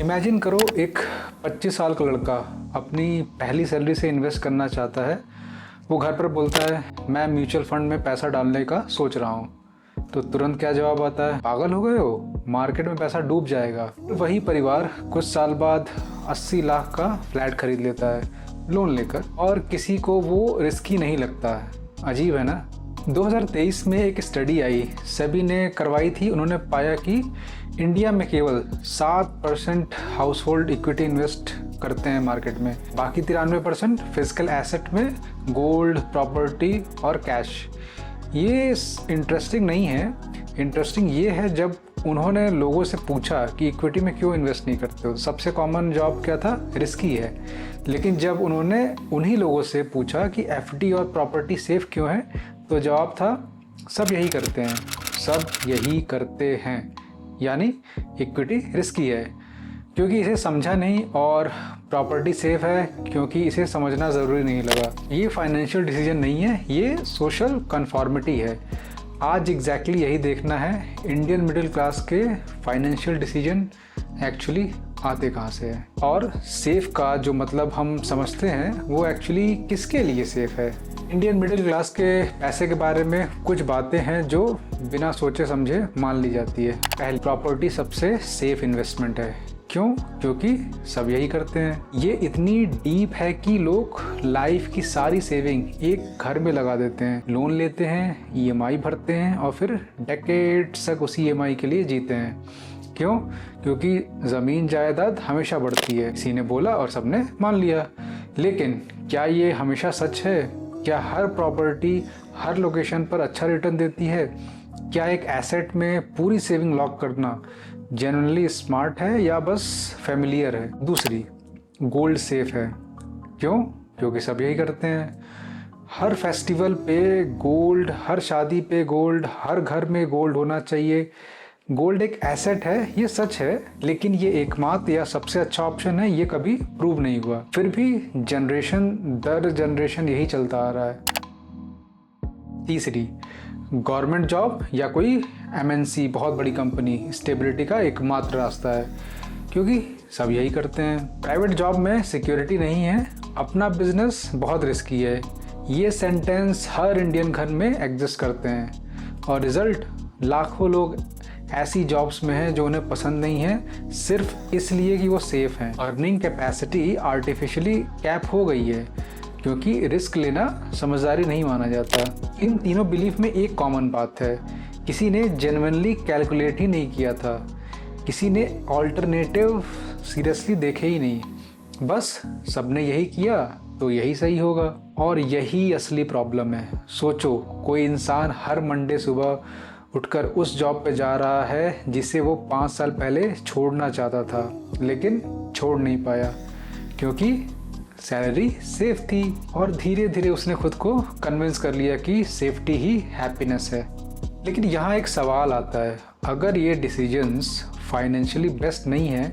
Imagine करो एक 25 साल का लड़का अपनी पहली सैलरी से इन्वेस्ट करना चाहता है। वो घर पर बोलता है मैं म्यूचुअल फंड में पैसा डालने का सोच रहा हूँ। तो तुरंत क्या जवाब आता है, पागल हो गए हो, मार्केट में पैसा डूब जाएगा। वही परिवार कुछ साल बाद 80 लाख का फ्लैट खरीद लेता है लोन लेकर, और किसी को वो रिस्की नहीं लगता है। अजीब है ना। 2023 में एक स्टडी आई, सेबी ने करवाई थी। उन्होंने पाया कि इंडिया में केवल 7% हाउस होल्ड इक्विटी इन्वेस्ट करते हैं मार्केट में, बाकी 93% फिजिकल एसेट में, गोल्ड, प्रॉपर्टी और कैश। ये इंटरेस्टिंग नहीं है। इंटरेस्टिंग ये है जब उन्होंने लोगों से पूछा कि इक्विटी में क्यों इन्वेस्ट नहीं करते हो, सबसे कॉमन जवाब क्या था, रिस्की है। लेकिन जब उन्होंने उन्हीं लोगों से पूछा कि एफडी और प्रॉपर्टी सेफ क्यों है, तो जवाब था सब यही करते हैं, सब यही करते हैं। यानी इक्विटी रिस्की है क्योंकि इसे समझा नहीं, और प्रॉपर्टी सेफ है क्योंकि इसे समझना ज़रूरी नहीं लगा। ये फाइनेंशियल डिसीजन नहीं है, ये सोशल कन्फॉर्मिटी है। आज एग्जैक्टली यही देखना है, इंडियन मिडिल क्लास के फाइनेंशियल डिसीजन एक्चुअली आते कहाँ से है, और सेफ का जो मतलब हम समझते हैं वो एक्चुअली किसके लिए सेफ है। इंडियन मिडिल क्लास के पैसे के बारे में कुछ बातें हैं जो बिना सोचे समझे मान ली जाती है। पहली, प्रॉपर्टी सबसे सेफ इन्वेस्टमेंट है। क्यों? क्योंकि सब यही करते हैं। ये इतनी डीप है कि लोग लाइफ की सारी सेविंग एक घर में लगा देते हैं, लोन लेते हैं, ईएमआई भरते हैं और फिर डेकेड्स तक उसी ईएमआई के लिए जीते हैं। क्यों? क्योंकि ज़मीन जायदाद हमेशा बढ़ती है, किसी ने बोला और सबने मान लिया। लेकिन क्या ये हमेशा सच है? क्या हर प्रॉपर्टी हर लोकेशन पर अच्छा रिटर्न देती है? क्या एक एसेट में पूरी सेविंग लॉक करना जनरली स्मार्ट है या बस फेमिलियर है? दूसरी, गोल्ड सेफ है। क्यों? क्योंकि सब यही करते हैं। हर फेस्टिवल पे गोल्ड, हर शादी पे गोल्ड, हर घर में गोल्ड होना चाहिए। गोल्ड एक एसेट है, ये सच है, लेकिन ये एकमात्र या सबसे अच्छा ऑप्शन है, ये कभी प्रूव नहीं हुआ। फिर भी जनरेशन दर जनरेशन यही चलता आ रहा है। तीसरी, गवर्नमेंट जॉब या कोई एमएनसी बहुत बड़ी कंपनी स्टेबिलिटी का एकमात्र रास्ता है, क्योंकि सब यही करते हैं। प्राइवेट जॉब में सिक्योरिटी नहीं है, अपना बिजनेस बहुत रिस्की है। ये सेंटेंस हर इंडियन घर में एग्जिस्ट करते हैं, और रिजल्ट, लाखों लोग ऐसी जॉब्स में हैं जो उन्हें पसंद नहीं है, सिर्फ इसलिए कि वो सेफ हैं। अर्निंग कैपेसिटी आर्टिफिशियली कैप हो गई है क्योंकि रिस्क लेना समझदारी नहीं माना जाता। इन तीनों बिलीफ में एक कॉमन बात है, किसी ने जेन्युइनली कैलकुलेट ही नहीं किया था, किसी ने ऑल्टरनेटिव सीरियसली देखे ही नहीं, बस सबने यही किया तो यही सही होगा। और यही असली प्रॉब्लम है। सोचो, कोई इंसान हर मंडे सुबह उठकर उस जॉब पे जा रहा है जिसे वो 5 साल पहले छोड़ना चाहता था, लेकिन छोड़ नहीं पाया क्योंकि सैलरी सेफ थी, और धीरे धीरे उसने खुद को कन्विंस कर लिया कि सेफ्टी ही हैप्पीनेस है। लेकिन यहाँ एक सवाल आता है, अगर ये डिसीजंस फाइनेंशियली बेस्ट नहीं है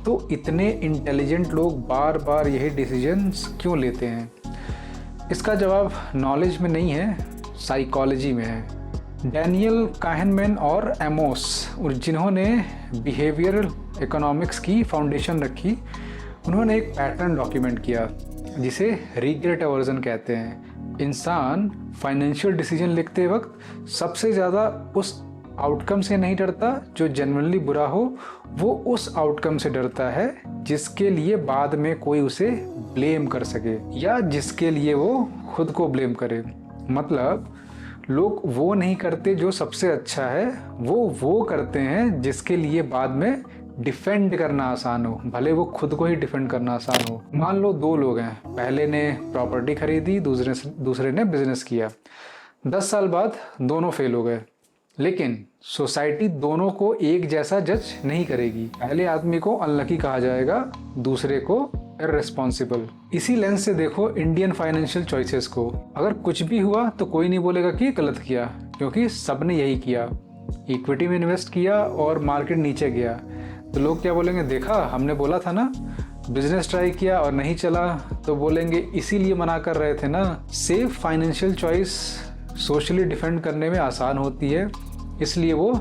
तो इतने इंटेलिजेंट लोग बार बार यही डिसीजंस क्यों लेते हैं? इसका जवाब नॉलेज में नहीं है, साइकोलॉजी में है। डैनियल काहनमैन और एमोस, जिन्होंने बिहेवियरल इकोनॉमिक्स की फाउंडेशन रखी, उन्होंने एक पैटर्न डॉक्यूमेंट किया जिसे रिग्रेट अवर्जन कहते हैं। इंसान फाइनेंशियल डिसीजन लिखते वक्त सबसे ज़्यादा उस आउटकम से नहीं डरता जो जेन्युइनली बुरा हो, वो उस आउटकम से डरता है जिसके लिए बाद में कोई उसे ब्लेम कर सके या जिसके लिए वो खुद को ब्लेम करे। मतलब लोग वो नहीं करते जो सबसे अच्छा है, वो करते हैं जिसके लिए बाद में डिफेंड करना आसान हो, भले वो खुद को ही डिफेंड करना आसान हो। मान लो 2 लोग हैं, पहले ने प्रॉपर्टी खरीदी, दूसरे ने बिजनेस किया। 10 साल बाद दोनों फेल हो गए, लेकिन सोसाइटी दोनों को एक जैसा जज नहीं करेगी। पहले आदमी को अनलकी कहा जाएगा, दूसरे को इररिस्पॉन्सिबल। इसी लेंस से देखो इंडियन फाइनेंशियल चॉइसेस को। अगर कुछ भी हुआ तो कोई नहीं बोलेगा कि गलत किया, क्योंकि सबने यही किया। इक्विटी में इन्वेस्ट किया और मार्केट नीचे गया तो लोग क्या बोलेंगे, देखा हमने बोला था ना। बिजनेस ट्राई किया और नहीं चला तो बोलेंगे इसीलिए मना कर रहे थे ना। Safe financial choice socially defend करने में आसान होती है, इसलिए वो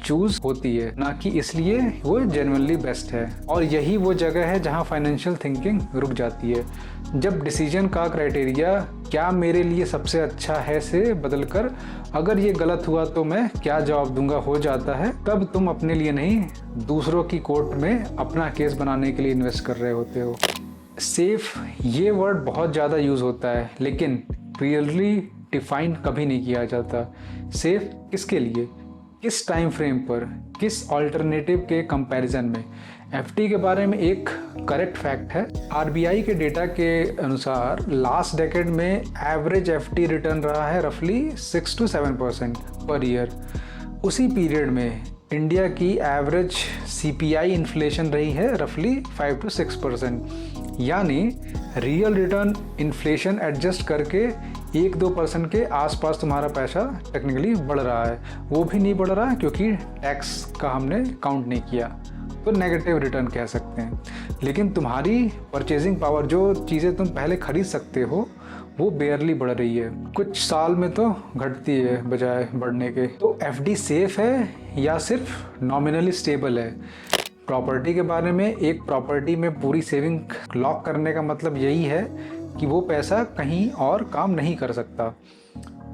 चूज होती है, ना कि इसलिए वो जेन्युइनली बेस्ट है। और यही वो जगह है जहाँ फाइनेंशियल थिंकिंग रुक जाती है, जब डिसीजन का क्राइटेरिया क्या मेरे लिए सबसे अच्छा है से बदलकर अगर ये गलत हुआ तो मैं क्या जवाब दूंगा हो जाता है। तब तुम अपने लिए नहीं, दूसरों की कोर्ट में अपना केस बनाने के लिए इन्वेस्ट कर रहे होते हो। सेफ ये वर्ड बहुत ज़्यादा यूज़ होता है, लेकिन क्लियरली डिफाइन कभी नहीं किया जाता। सेफ किसके लिए, किस टाइम फ्रेम पर, किस ऑल्टरनेटिव के कंपैरिजन में। एफडी के बारे में एक करेक्ट फैक्ट है, आरबीआई के डेटा के अनुसार लास्ट डेकेड में एवरेज एफडी रिटर्न रहा है रफली 6 to 7% पर ईयर। उसी पीरियड में इंडिया की एवरेज सीपीआई इन्फ्लेशन रही है रफली 5 to 6%। यानी रियल रिटर्न इन्फ्लेशन एडजस्ट करके 1-2% के आसपास तुम्हारा पैसा टेक्निकली बढ़ रहा है। वो भी नहीं बढ़ रहा क्योंकि टैक्स का हमने काउंट नहीं किया, तो नेगेटिव रिटर्न कह सकते हैं। लेकिन तुम्हारी परचेजिंग पावर, जो चीज़ें तुम पहले खरीद सकते हो, वो बेयरली बढ़ रही है, कुछ साल में तो घटती है बजाय बढ़ने के। तो एफडी सेफ है या सिर्फ नॉमिनली स्टेबल है। प्रॉपर्टी के बारे में, एक प्रॉपर्टी में पूरी सेविंग लॉक करने का मतलब यही है कि वो पैसा कहीं और काम नहीं कर सकता।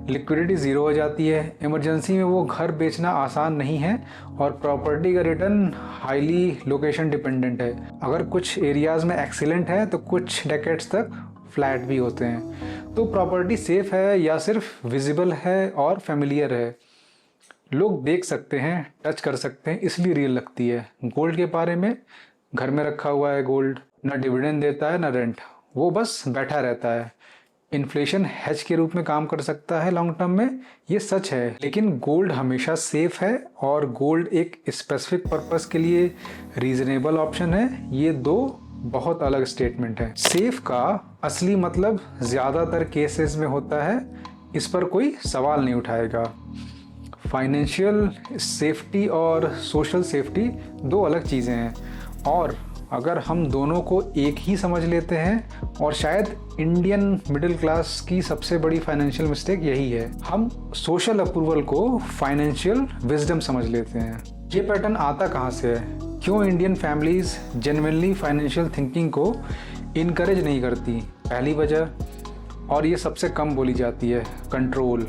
लिक्विडिटी ज़ीरो हो जाती है, इमरजेंसी में वो घर बेचना आसान नहीं है, और प्रॉपर्टी का रिटर्न हाईली लोकेशन डिपेंडेंट है। अगर कुछ एरियाज़ में एक्सीलेंट है तो कुछ डेकेड्स तक फ्लैट भी होते हैं। तो प्रॉपर्टी सेफ है या सिर्फ विजिबल है और फेमिलियर है, लोग देख सकते हैं, टच कर सकते हैं, इसलिए रियल लगती है। गोल्ड के बारे में, घर में रखा हुआ है गोल्ड, ना डिविडेंड देता है ना रेंट, वो बस बैठा रहता है। इन्फ्लेशन हेज के रूप में काम कर सकता है लॉन्ग टर्म में, ये सच है, लेकिन गोल्ड हमेशा सेफ है और गोल्ड एक स्पेसिफिक पर्पस के लिए रीजनेबल ऑप्शन है। ये दो बहुत अलग स्टेटमेंट है। सेफ का असली मतलब ज़्यादातर केसेस में होता है, इस पर कोई सवाल नहीं उठाएगा। फाइनेंशियल सेफ्टी और सोशल सेफ्टी दो अलग चीज़ें हैं, और अगर हम दोनों को एक ही समझ लेते हैं, और शायद इंडियन मिडिल क्लास की सबसे बड़ी फाइनेंशियल मिस्टेक यही है, हम सोशल अप्रूवल को फाइनेंशियल विजडम समझ लेते हैं। ये पैटर्न आता कहाँ से है? क्यों Indian families genuinely financial thinking को इनकरेज नहीं करती? पहली वजह, और ये सबसे कम बोली जाती है, कंट्रोल।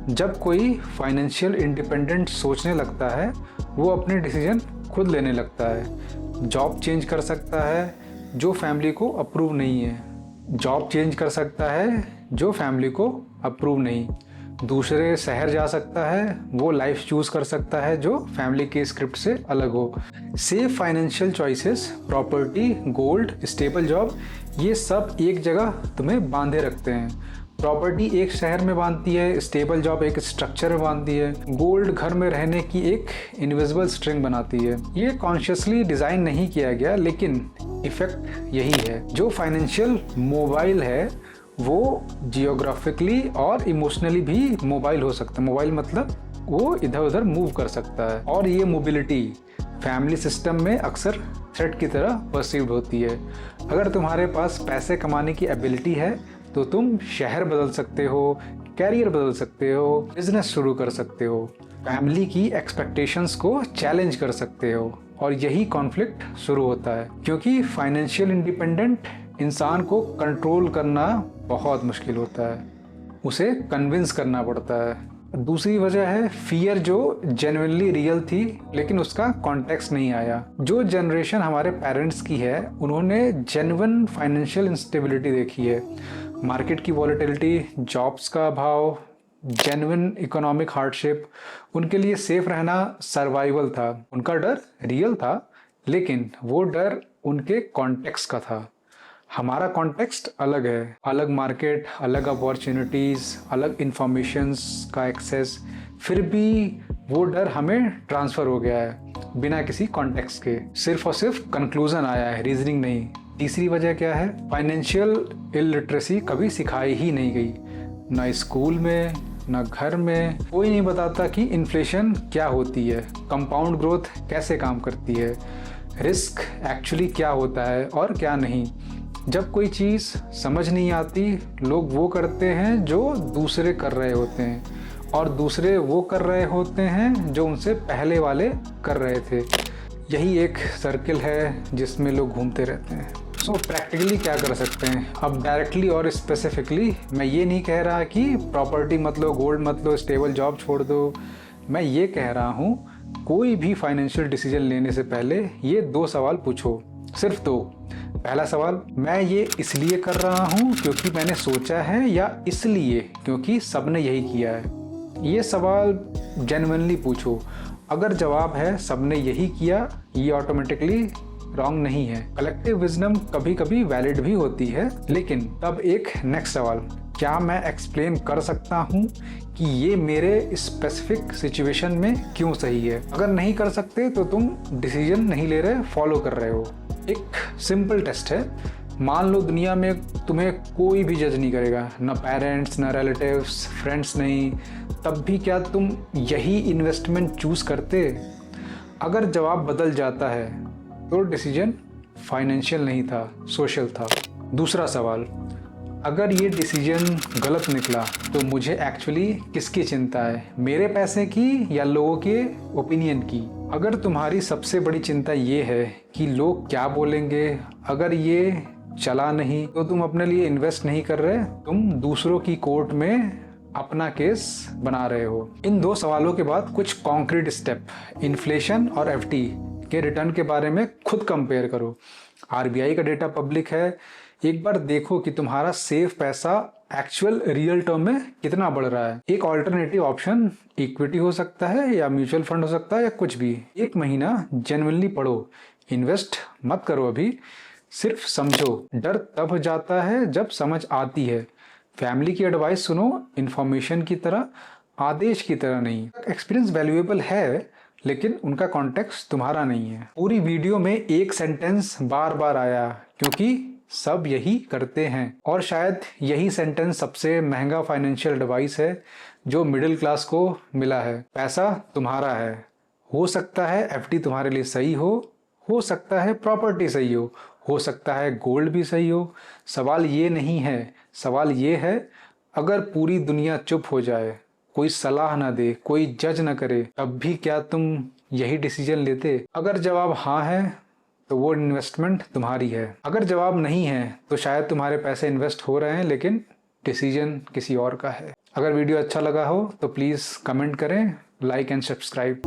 जब कोई फाइनेंशियल इंडिपेंडेंट सोचने लगता है, वो अपने डिसीजन खुद लेने लगता है। जॉब चेंज कर सकता है जो फैमिली को अप्रूव नहीं है, जॉब चेंज कर सकता है जो फैमिली को अप्रूव नहीं, दूसरे शहर जा सकता है, वो लाइफ चूज़ कर सकता है जो फैमिली के स्क्रिप्ट से अलग हो। Safe financial choices, property, gold, stable job, ये सब एक जगह तुम्हें बांधे रखते हैं। प्रॉपर्टी एक शहर में बांधती है, स्टेबल जॉब एक स्ट्रक्चर में बांधती है, गोल्ड घर में रहने की एक इनविजिबल स्ट्रिंग बनाती है। ये कॉन्शियसली डिज़ाइन नहीं किया गया, लेकिन इफेक्ट यही है। जो फाइनेंशियल मोबाइल है वो जियोग्राफिकली और इमोशनली भी मोबाइल हो सकता है। मोबाइल मतलब वो इधर उधर मूव कर सकता है, और ये मोबिलिटी फैमिली सिस्टम में अक्सर थ्रेट की तरह परसीव्ड होती है। अगर तुम्हारे पास पैसे कमाने की एबिलिटी है तो तुम शहर बदल सकते हो, कैरियर बदल सकते हो, बिजनेस शुरू कर सकते हो, फैमिली की एक्सपेक्टेशंस को चैलेंज कर सकते हो, और यही कॉन्फ्लिक्ट शुरू होता है, क्योंकि फाइनेंशियल इंडिपेंडेंट इंसान को कंट्रोल करना बहुत मुश्किल होता है, उसे कन्विंस करना पड़ता है। दूसरी वजह है फियर, जो जेन्युइनली रियल थी लेकिन उसका कॉन्टेक्स्ट नहीं आया। जो जनरेशन हमारे पेरेंट्स की है, उन्होंने जेन्युइन फाइनेंशियल इंस्टेबिलिटी देखी है, मार्केट की वॉलेटिलिटी, जॉब्स का अभाव, जेन्युइन इकोनॉमिक हार्डशिप। उनके लिए सेफ रहना सर्वाइवल था, उनका डर रियल था, लेकिन वो डर उनके कॉन्टेक्स्ट का था। हमारा कॉन्टेक्स्ट अलग है, अलग मार्केट, अलग अपॉर्चुनिटीज़, अलग इंफॉर्मेशंस का एक्सेस, फिर भी वो डर हमें ट्रांसफ़र हो गया है बिना किसी कॉन्टेक्स्ट के। सिर्फ और सिर्फ कंक्लूजन आया है, रीजनिंग नहीं। तीसरी वजह क्या है? फाइनेंशियल इलिटरेसी कभी सिखाई ही नहीं गई, ना स्कूल में ना घर में। कोई नहीं बताता कि इन्फ्लेशन क्या होती है, कंपाउंड ग्रोथ कैसे काम करती है, रिस्क एक्चुअली क्या होता है और क्या नहीं। जब कोई चीज़ समझ नहीं आती, लोग वो करते हैं जो दूसरे कर रहे होते हैं, और दूसरे वो कर रहे होते हैं जो उनसे पहले वाले कर रहे थे। यही एक सर्किल है जिसमें लोग घूमते रहते हैं। सो प्रैक्टिकली क्या कर सकते हैं? अब डायरेक्टली और स्पेसिफिकली मैं ये नहीं कह रहा कि प्रॉपर्टी मत लो, गोल्ड मत लो, स्टेबल जॉब छोड़ दो। मैं ये कह रहा हूँ कोई भी फाइनेंशियल डिसीजन लेने से पहले ये 2 सवाल पूछो, सिर्फ 2। पहला सवाल, मैं ये इसलिए कर रहा हूँ क्योंकि मैंने सोचा है, या इसलिए क्योंकि सबने यही किया है? ये सवाल जेन्युइनली पूछो। अगर जवाब है सबने यही किया, ये ऑटोमेटिकली रॉन्ग नहीं है। कलेक्टिव विजडम कभी कभी वैलिड भी होती है, लेकिन तब एक नेक्स्ट सवाल, क्या मैं एक्सप्लेन कर सकता हूँ कि ये मेरे स्पेसिफिक सिचुएशन में क्यों सही है? अगर नहीं कर सकते तो तुम डिसीजन नहीं ले रहे, फॉलो कर रहे हो। एक सिंपल टेस्ट है, मान लो दुनिया में तुम्हें कोई भी जज नहीं करेगा, ना पेरेंट्स, ना रिलेटिव्स, फ्रेंड्स नहीं, तब भी क्या तुम यही इन्वेस्टमेंट चूज करते? अगर जवाब बदल जाता है तो डिसीजन फाइनेंशियल नहीं था, सोशल था। दूसरा सवाल, अगर ये डिसीजन गलत निकला तो मुझे एक्चुअली किसकी चिंता है, मेरे पैसे की या लोगों के ओपिनियन की? अगर तुम्हारी सबसे बड़ी चिंता ये है कि लोग क्या बोलेंगे, अगर ये चला नहीं तो तुम अपने लिए इन्वेस्ट नहीं कर रहे, तुम दूसरों की कोर्ट में अपना केस बना रहे हो। इन 2 सवालों के बाद कुछ कॉन्क्रीट स्टेप, इन्फ्लेशन और एफडी के रिटर्न के बारे में खुद कंपेयर करो। आरबीआई का डेटा पब्लिक है, एक बार देखो कि तुम्हारा सेफ पैसा एक्चुअल रियल टर्म में कितना बढ़ रहा है। एक ऑल्टरनेटिव ऑप्शन इक्विटी हो सकता है या म्यूचुअल फंड हो सकता है या कुछ भी। 1 महीना जेन्युइनली पढ़ो, इन्वेस्ट मत करो अभी, सिर्फ समझो। डर तब जाता है जब समझ आती है। फैमिली की एडवाइस सुनो, इन्फॉर्मेशन की तरह, आदेश की तरह नहीं। एक्सपीरियंस वैल्यूएबल है, लेकिन उनका कॉन्टेक्स्ट तुम्हारा नहीं है। पूरी वीडियो में एक सेंटेंस बार बार आया क्योंकि सब यही करते हैं, और शायद यही सेंटेंस सबसे महंगा फाइनेंशियल एडवाइस है जो मिडिल क्लास को मिला है। पैसा तुम्हारा है, हो सकता है एफडी तुम्हारे लिए सही हो सकता है प्रॉपर्टी सही हो सकता है गोल्ड भी सही हो। सवाल ये नहीं है, सवाल ये है अगर पूरी दुनिया चुप हो जाए, कोई सलाह ना दे, कोई जज ना करे, तब भी क्या तुम यही डिसीजन लेते? अगर जवाब हाँ है तो वो इन्वेस्टमेंट तुम्हारी है। अगर जवाब नहीं है तो शायद तुम्हारे पैसे इन्वेस्ट हो रहे हैं लेकिन डिसीजन किसी और का है। अगर वीडियो अच्छा लगा हो तो प्लीज़ कमेंट करें, लाइक एंड सब्सक्राइब।